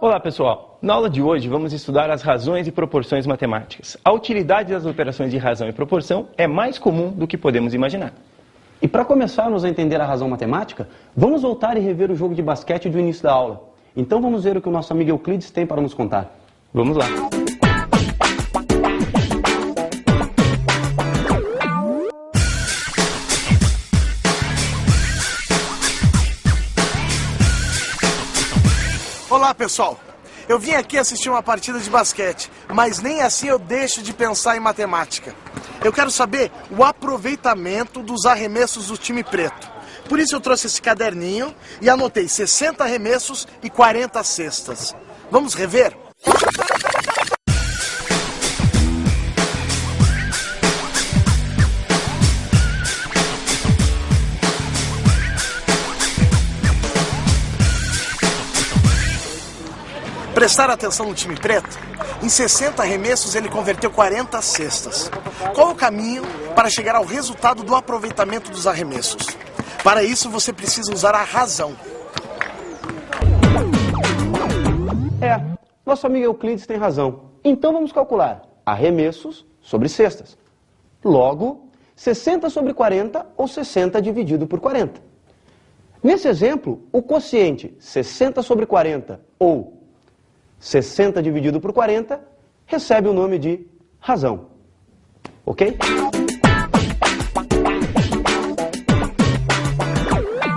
Olá pessoal, na aula de hoje vamos estudar as razões e proporções matemáticas. A utilidade das operações de razão e proporção é mais comum do que podemos imaginar. E para começarmos a entender a razão matemática, vamos voltar e rever o jogo de basquete do início da aula. Então vamos ver o que o nosso amigo Euclides tem para nos contar. Vamos lá. Olá pessoal, eu vim aqui assistir uma partida de basquete, mas nem assim eu deixo de pensar em matemática. Eu quero saber o aproveitamento dos arremessos do time preto. Por isso eu trouxe esse caderninho e anotei 60 arremessos e 40 cestas. Vamos rever? Prestaram atenção no time preto? Em 60 arremessos ele converteu 40 cestas. Qual o caminho para chegar ao resultado do aproveitamento dos arremessos? Para isso você precisa usar a razão. Nosso amigo Euclides tem razão. Então vamos calcular arremessos sobre cestas. Logo, 60 sobre 40 ou 60 dividido por 40. Nesse exemplo, o quociente 60 sobre 40 ou 60 dividido por 40 recebe o nome de razão. Ok?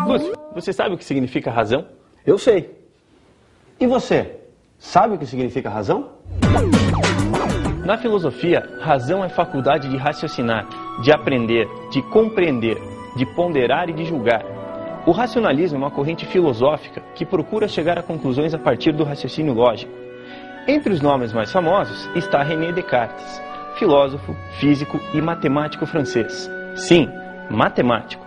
Lúcio, você sabe o que significa razão? Eu sei. E você? Sabe o que significa razão? Na filosofia, razão é faculdade de raciocinar, de aprender, de compreender, de ponderar e de julgar. O racionalismo é uma corrente filosófica que procura chegar a conclusões a partir do raciocínio lógico. Entre os nomes mais famosos está René Descartes, filósofo, físico e matemático francês. Sim, matemático.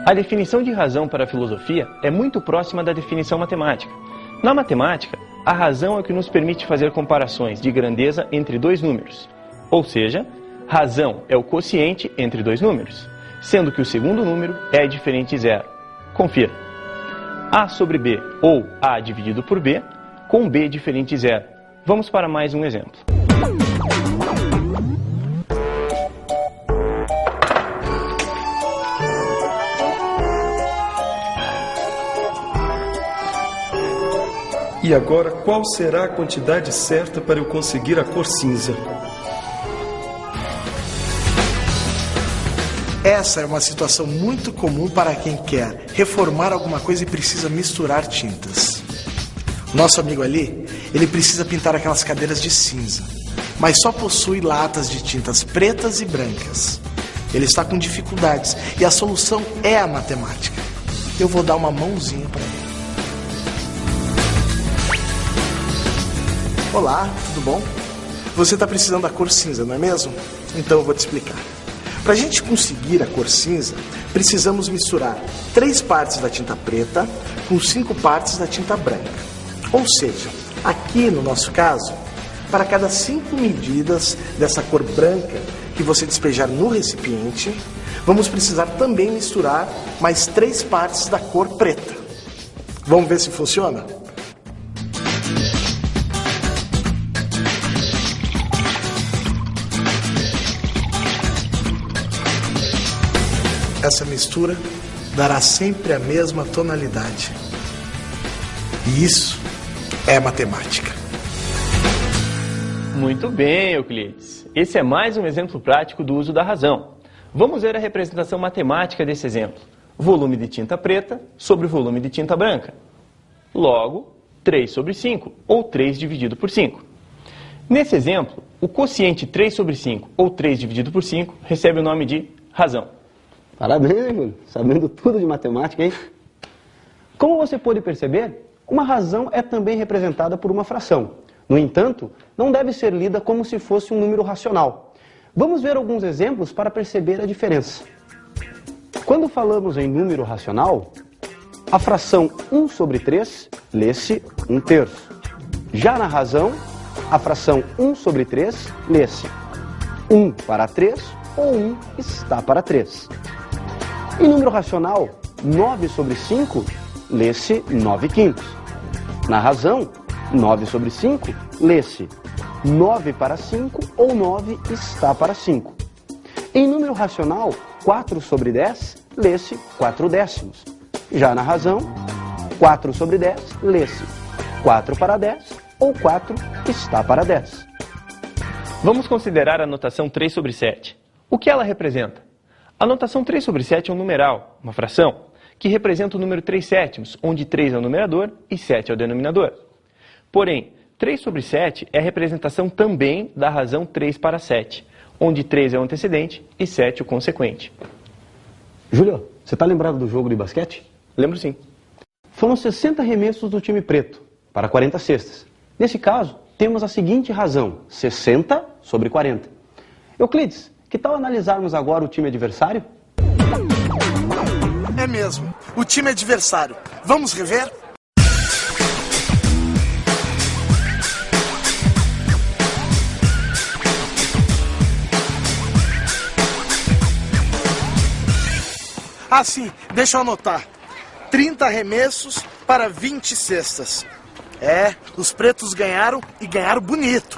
A definição de razão para a filosofia é muito próxima da definição matemática. Na matemática, a razão é o que nos permite fazer comparações de grandeza entre dois números. Ou seja, razão é o quociente entre dois números, sendo que o segundo número é diferente de zero. Confira. A sobre B ou A dividido por B com B diferente de zero. Vamos para mais um exemplo. E agora, qual será a quantidade certa para eu conseguir a cor cinza? Essa é uma situação muito comum para quem quer reformar alguma coisa e precisa misturar tintas. Nosso amigo ali, ele precisa pintar aquelas cadeiras de cinza, mas só possui latas de tintas pretas e brancas. Ele está com dificuldades e a solução é a matemática. Eu vou dar uma mãozinha para ele. Olá, tudo bom? Você está precisando da cor cinza, não é mesmo? Então eu vou te explicar. Para a gente conseguir a cor cinza, precisamos misturar 3 partes da tinta preta com 5 partes da tinta branca. Ou seja, aqui no nosso caso, para cada 5 medidas dessa cor branca que você despejar no recipiente, vamos precisar também misturar mais 3 partes da cor preta. Vamos ver se funciona? Essa mistura dará sempre a mesma tonalidade. E isso é matemática. Muito bem, Euclides. Esse é mais um exemplo prático do uso da razão. Vamos ver a representação matemática desse exemplo. Volume de tinta preta sobre volume de tinta branca. Logo, 3 sobre 5, ou 3 dividido por 5. Nesse exemplo, o quociente 3 sobre 5, ou 3 dividido por 5, recebe o nome de razão. Parabéns, Júlio. Sabendo tudo de matemática, hein? Como você pôde perceber, uma razão é também representada por uma fração. No entanto, não deve ser lida como se fosse um número racional. Vamos ver alguns exemplos para perceber a diferença. Quando falamos em número racional, a fração 1 sobre 3 lê-se 1/3. Já na razão, a fração 1 sobre 3 lê-se 1 para 3 ou 1 está para 3. Em número racional, 9 sobre 5 lê-se 9/5. Na razão, 9 sobre 5 lê-se 9 para 5 ou 9 está para 5. Em número racional, 4 sobre 10 lê-se 4 décimos. Já na razão, 4 sobre 10 lê-se 4 para 10 ou 4 está para 10. Vamos considerar a notação 3 sobre 7. O que ela representa? A notação 3 sobre 7 é um numeral, uma fração, que representa o número 3/7, onde 3 é o numerador e 7 é o denominador. Porém, 3 sobre 7 é a representação também da razão 3 para 7, onde 3 é o antecedente e 7 o consequente. Júlio, você está lembrado do jogo de basquete? Lembro sim. Foram 60 arremessos do time preto, para 40 cestas. Nesse caso, temos a seguinte razão, 60 sobre 40. Euclides, que tal analisarmos agora o time adversário? É mesmo, o time adversário. Vamos rever? Ah, sim, deixa eu anotar. 30 arremessos para 20 cestas. É, os pretos ganharam e ganharam bonito.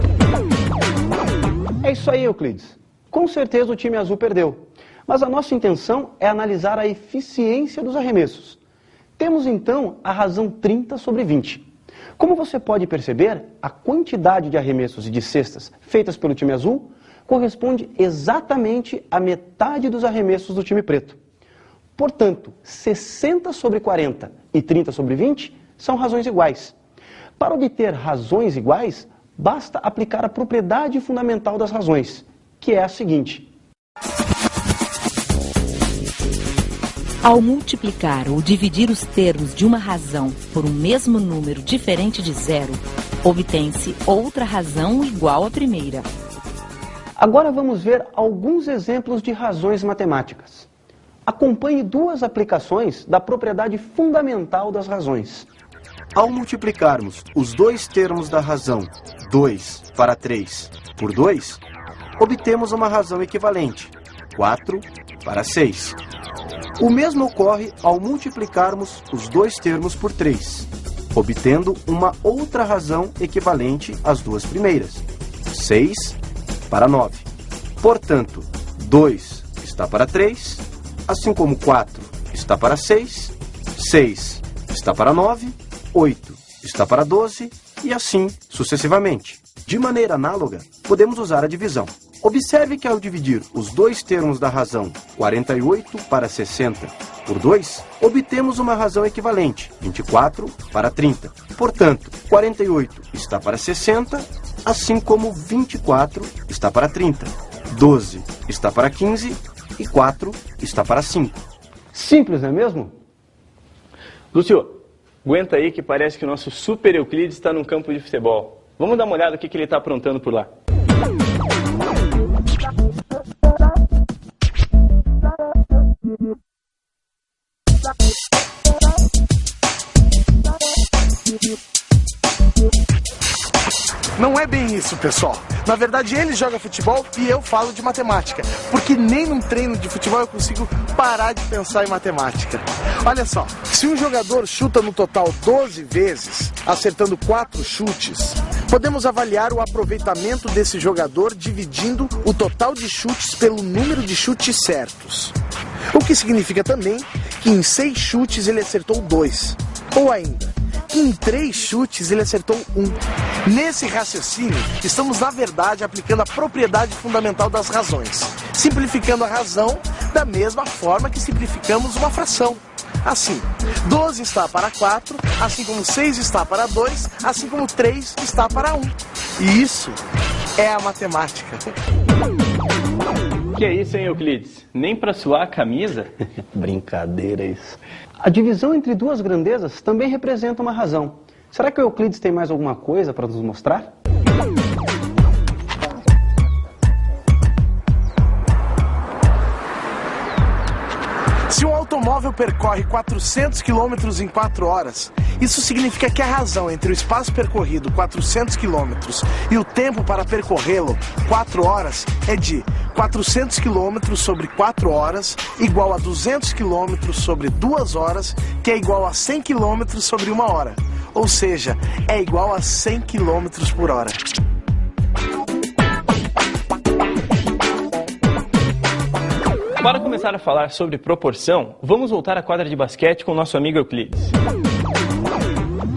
É isso aí, Euclides. Com certeza o time azul perdeu. Mas a nossa intenção é analisar a eficiência dos arremessos. Temos então a razão 30 sobre 20. Como você pode perceber, a quantidade de arremessos e de cestas feitas pelo time azul corresponde exatamente à metade dos arremessos do time preto. Portanto, 60 sobre 40 e 30 sobre 20 são razões iguais. Para obter razões iguais, basta aplicar a propriedade fundamental das razões, que é a seguinte. Ao multiplicar ou dividir os termos de uma razão por um mesmo número diferente de zero, obtém-se outra razão igual à primeira. Agora vamos ver alguns exemplos de razões matemáticas. Acompanhe duas aplicações da propriedade fundamental das razões. Ao multiplicarmos os dois termos da razão 2 para 3 por 2, obtemos uma razão equivalente, 4 para 6. O mesmo ocorre ao multiplicarmos os dois termos por 3, obtendo uma outra razão equivalente às duas primeiras, 6 para 9. Portanto, 2 está para 3, assim como 4 está para 6, 6 está para 9, 8 está para 12 e assim sucessivamente. De maneira análoga, podemos usar a divisão. Observe que ao dividir os dois termos da razão 48 para 60 por 2, obtemos uma razão equivalente, 24 para 30. Portanto, 48 está para 60, assim como 24 está para 30. 12 está para 15 e 4 está para 5. Simples, não é mesmo? Lúcio, aguenta aí que parece que o nosso super Euclides está num campo de futebol. Vamos dar uma olhada no que ele está aprontando por lá. Não é bem isso, pessoal. Na verdade, ele joga futebol e eu falo de matemática. Porque nem num treino de futebol eu consigo parar de pensar em matemática. Olha só, se um jogador chuta no total 12 vezes, acertando 4 chutes, podemos avaliar o aproveitamento desse jogador dividindo o total de chutes pelo número de chutes certos. O que significa também que em 6 chutes ele acertou 2. Ou ainda, que em 3 chutes ele acertou 1. Nesse raciocínio, estamos na verdade aplicando a propriedade fundamental das razões, simplificando a razão da mesma forma que simplificamos uma fração. Assim, 12 está para 4, assim como 6 está para 2, assim como 3 está para 1. E isso é a matemática. Que é isso, hein, Euclides? Nem para suar a camisa? Brincadeira isso. A divisão entre duas grandezas também representa uma razão. Será que o Euclides tem mais alguma coisa para nos mostrar? Se um automóvel percorre 400 km em 4 horas, isso significa que a razão entre o espaço percorrido, 400 km, e o tempo para percorrê-lo, 4 horas, é de 400 km sobre 4 horas igual a 200 km sobre 2 horas, que é igual a 100 km sobre 1 hora. ou seja, é igual a 100 km por hora. Para começar a falar sobre proporção, vamos voltar à quadra de basquete com o nosso amigo Euclides.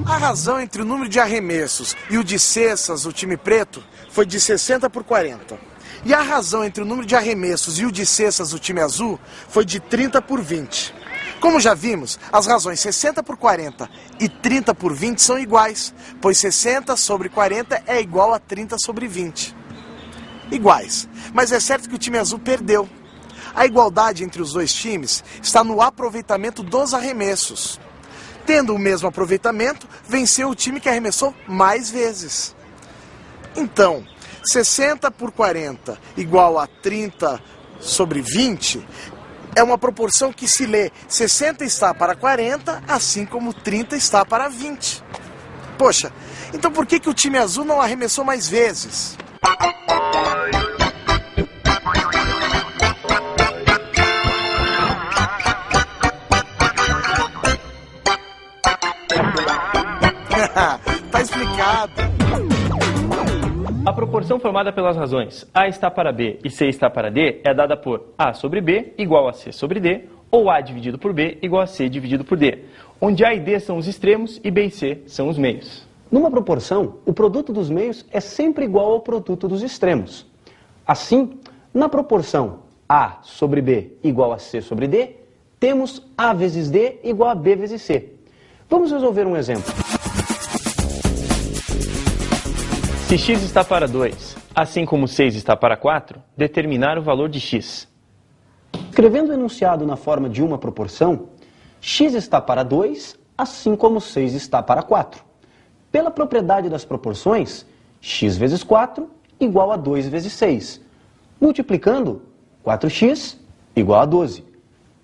A razão entre o número de arremessos e o de cestas, o time preto, foi de 60 por 40. E a razão entre o número de arremessos e o de cestas, o time azul, foi de 30 por 20. Como já vimos, as razões 60 por 40 e 30 por 20 são iguais, pois 60 sobre 40 é igual a 30 sobre 20. Iguais, mas é certo que o time azul perdeu. A igualdade entre os dois times está no aproveitamento dos arremessos. Tendo o mesmo aproveitamento, venceu o time que arremessou mais vezes. Então, 60 por 40 igual a 30 sobre 20 é uma proporção que se lê 60 está para 40, assim como 30 está para 20. Poxa, então por que o time azul não arremessou mais vezes? Tá explicado. A proporção formada pelas razões A está para B e C está para D é dada por A sobre B igual a C sobre D, ou A dividido por B igual a C dividido por D, onde A e D são os extremos e B e C são os meios. Numa proporção, o produto dos meios é sempre igual ao produto dos extremos. Assim, na proporção A sobre B igual a C sobre D, temos A vezes D igual a B vezes C. Vamos resolver um exemplo. Se x está para 2, assim como 6 está para 4, determinar o valor de x. Escrevendo o enunciado na forma de uma proporção, x está para 2, assim como 6 está para 4. Pela propriedade das proporções, x vezes 4 igual a 2 vezes 6. Multiplicando, 4x igual a 12.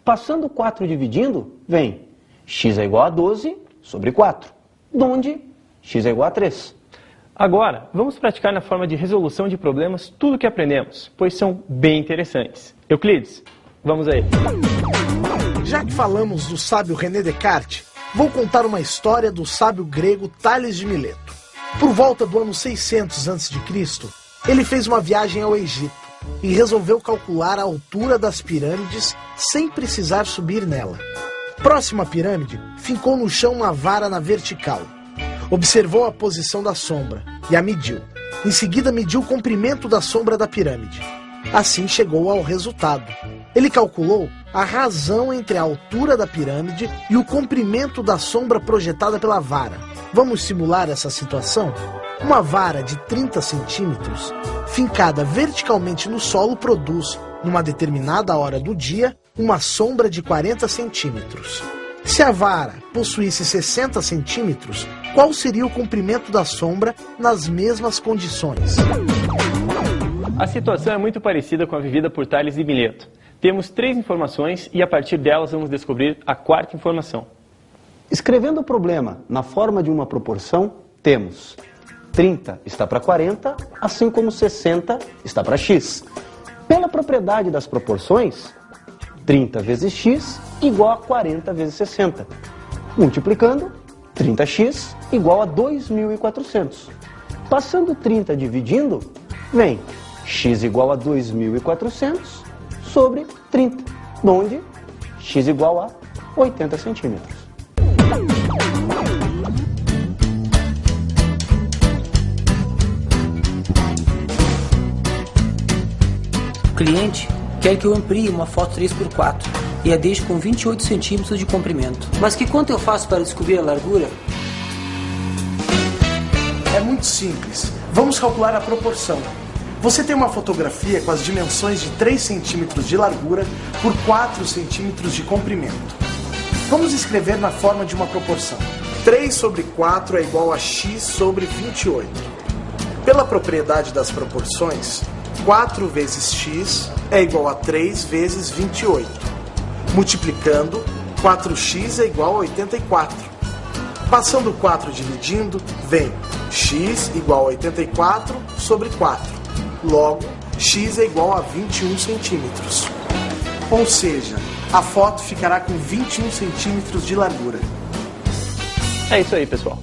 Passando 4 dividindo, vem x é igual a 12 sobre 4, onde x é igual a 3. Agora, vamos praticar na forma de resolução de problemas tudo o que aprendemos, pois são bem interessantes. Euclides, vamos aí. Já que falamos do sábio René Descartes, vou contar uma história do sábio grego Tales de Mileto. Por volta do ano 600 a.C., ele fez uma viagem ao Egito e resolveu calcular a altura das pirâmides sem precisar subir nela. Próximo à pirâmide, fincou no chão uma vara na vertical. Observou a posição da sombra e a mediu. Em seguida, mediu o comprimento da sombra da pirâmide. Assim chegou ao resultado. Ele calculou a razão entre a altura da pirâmide e o comprimento da sombra projetada pela vara. Vamos simular essa situação? Uma vara de 30 centímetros, fincada verticalmente no solo, produz, numa determinada hora do dia, uma sombra de 40 centímetros. Se a vara possuísse 60 centímetros, qual seria o comprimento da sombra nas mesmas condições? A situação é muito parecida com a vivida por Tales de Mileto. Temos 3 informações e a partir delas vamos descobrir a 4ª informação. Escrevendo o problema na forma de uma proporção, temos 30 está para 40, assim como 60 está para x. Pela propriedade das proporções, 30 vezes x igual a 40 vezes 60. Multiplicando, 30x igual a 2.400. Passando 30 dividindo, vem x igual a 2.400 sobre 30, onde x igual a 80 centímetros. O cliente quer que eu amplie uma foto 3x4 e a deixe com 28 centímetros de comprimento. Mas que quanto eu faço para descobrir a largura? É muito simples. Vamos calcular a proporção. Você tem uma fotografia com as dimensões de 3 centímetros de largura por 4 centímetros de comprimento. Vamos escrever na forma de uma proporção. 3 sobre 4 é igual a x sobre 28. Pela propriedade das proporções, 4 vezes x é igual a 3 vezes 28. Multiplicando, 4x é igual a 84. Passando 4 dividindo, vem x igual a 84 sobre 4. Logo, x é igual a 21 centímetros. Ou seja, a foto ficará com 21 centímetros de largura. É isso aí, pessoal.